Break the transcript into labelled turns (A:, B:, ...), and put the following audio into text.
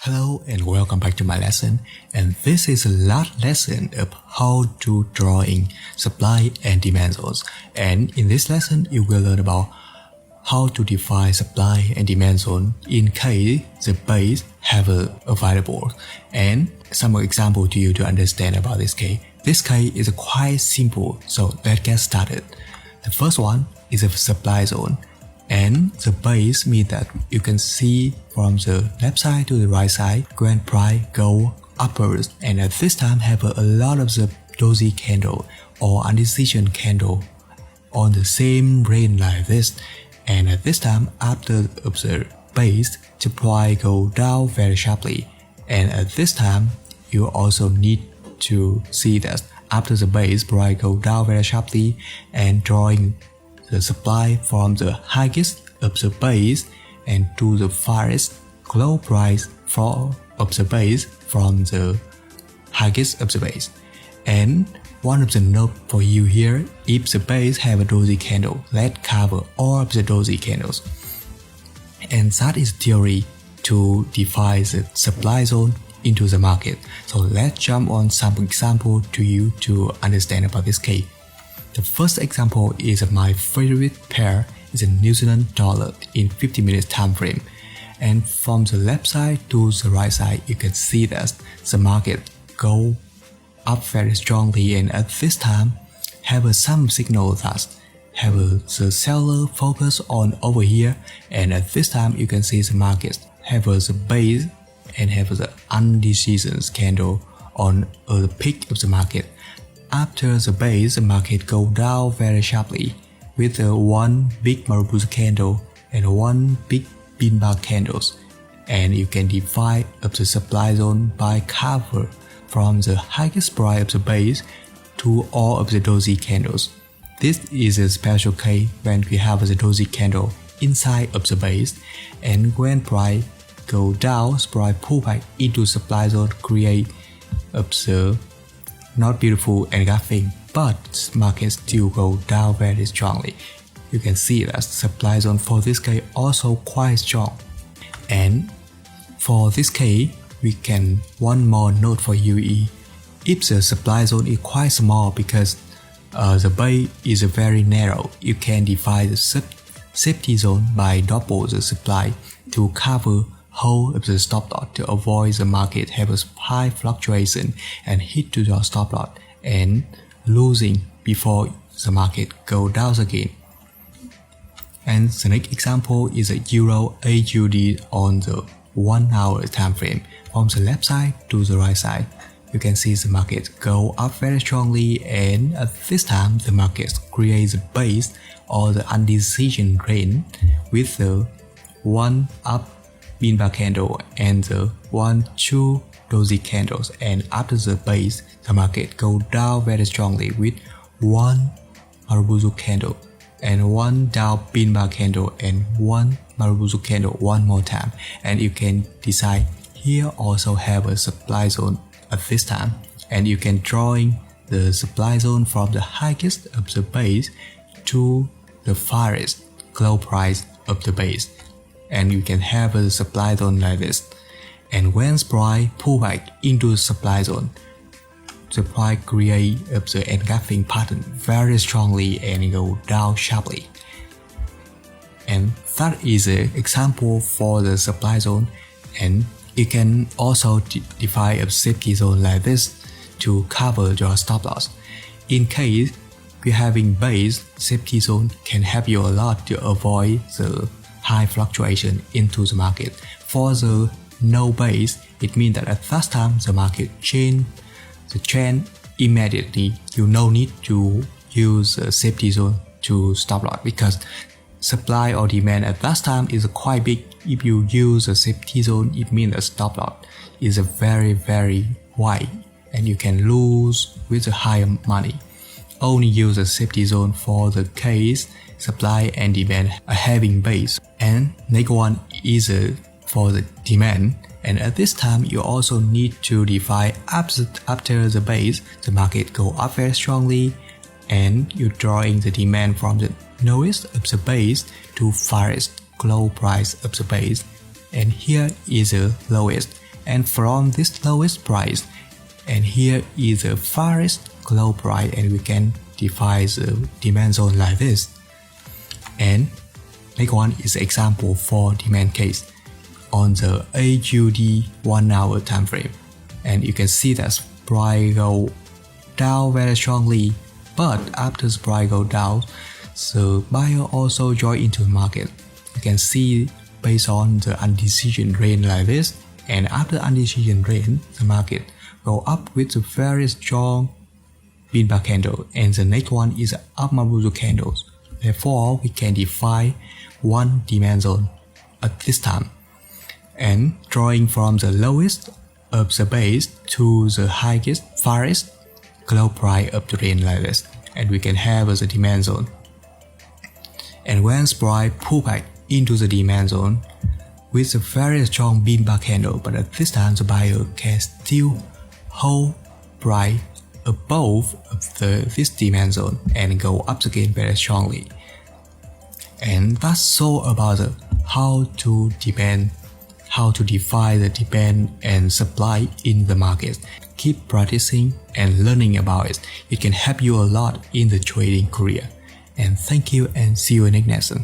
A: Hello and welcome back to my lesson, and this is the last lesson of how to drawing supply and demand zones. And in this lesson you will learn about how to define supply and demand zone in case the base have a variable, and some example to you to understand about this case. This case is quite simple, so let's get started. The first one is a supply zone. And the base means that you can see from the left side to the right side when price go upwards, and at this time have a lot of the doji candle or indecision candle on the same range like this. And at this time after the base, the price go down very sharply. And at this time you also need to see that after the base, price go down very sharply, and drawing the supply from the highest of the base and to the farthest close price of the base from the highest of the base. And one of the note for you here, if the base have a doji candle, let's cover all of the doji candles. And that is theory to define the supply zone into the market. So let's jump on some example to you to understand about this case. The first example is my favorite pair is a New Zealand dollar in 50 minutes time frame. And from the left side to the right side, you can see that the market go up very strongly, and at this time have some signal that have the seller focus on over here, and at this time you can see the market have the base and have the indecision candle on the peak of the market. After the base, the market go down very sharply with one big Marubozu candle and one big bean bar candles. And you can define of the supply zone by cover from the highest price of the base to all of the doji candles. This is a special case when we have the doji candle inside of the base, and when price go down, price pull back into supply zone, create of the not beautiful engulfing, but market still go down very strongly. You can see that supply zone for this case also quite strong. And for this case, we can one more note for UE. If the supply zone is quite small because the base is very narrow, you can define the safety zone by double the supply to cover whole of the stop loss to avoid the market have a high fluctuation and hit to your stop loss and losing before the market go down again. And the next example is a Euro AUD on the 1 hour time frame. From the left side to the right side, you can see the market go up very strongly, and at this time the market creates a base or the indecision range with the one up bean bar candle and the 1-2 doji candles, and after the base the market go down very strongly with one Marubozu candle and one down bean bar candle and one Marubozu candle one more time. And you can decide here also have a supply zone at this time, and you can drawing the supply zone from the highest of the base to the farthest close price of the base. And you can have a supply zone like this. And when price pull back into the supply zone, the price create the engulfing pattern very strongly and go down sharply. And that is an example for the supply zone. And you can also define a safety zone like this to cover your stop loss. In case you're having base, safety zone can help you a lot to avoid the high fluctuation into the market. For the no base, it means that at that time the market change the trend immediately. You no need to use a safety zone to stop loss because supply or demand at that time is quite big. If you use a safety zone, it means the stop loss is a very wide and you can lose with a higher money. Only use a safety zone for the case supply and demand are having base. And next one is for the demand, and at this time you also need to define after the base the market go up very strongly, and you drawing the demand from the lowest of the base to farthest close price of the base, and here is the lowest, and from this lowest price, and here is the farthest low price, and we can define the demand zone like this. And next one is an example for demand case on the AUD 1 hour time frame, and you can see that price go down very strongly, but after the price go down, the buyer also join into the market. You can see based on the undecision range like this, and after undecision range, the market go up with a very strong pin bar candle, and the next one is up Maruzu candles. Therefore, we can define one demand zone at this time, and drawing from the lowest of the base to the highest, farthest close price of the range like this, and we can have the demand zone. And when price pull back into the demand zone with a very strong pin bar candle, but at this time the buyer can still hold price above this demand zone and go up again very strongly. And that's all about how to define the demand and supply in the market. Keep practicing and learning about it. It can help you a lot in the trading career. And thank you, and see you in the next lesson.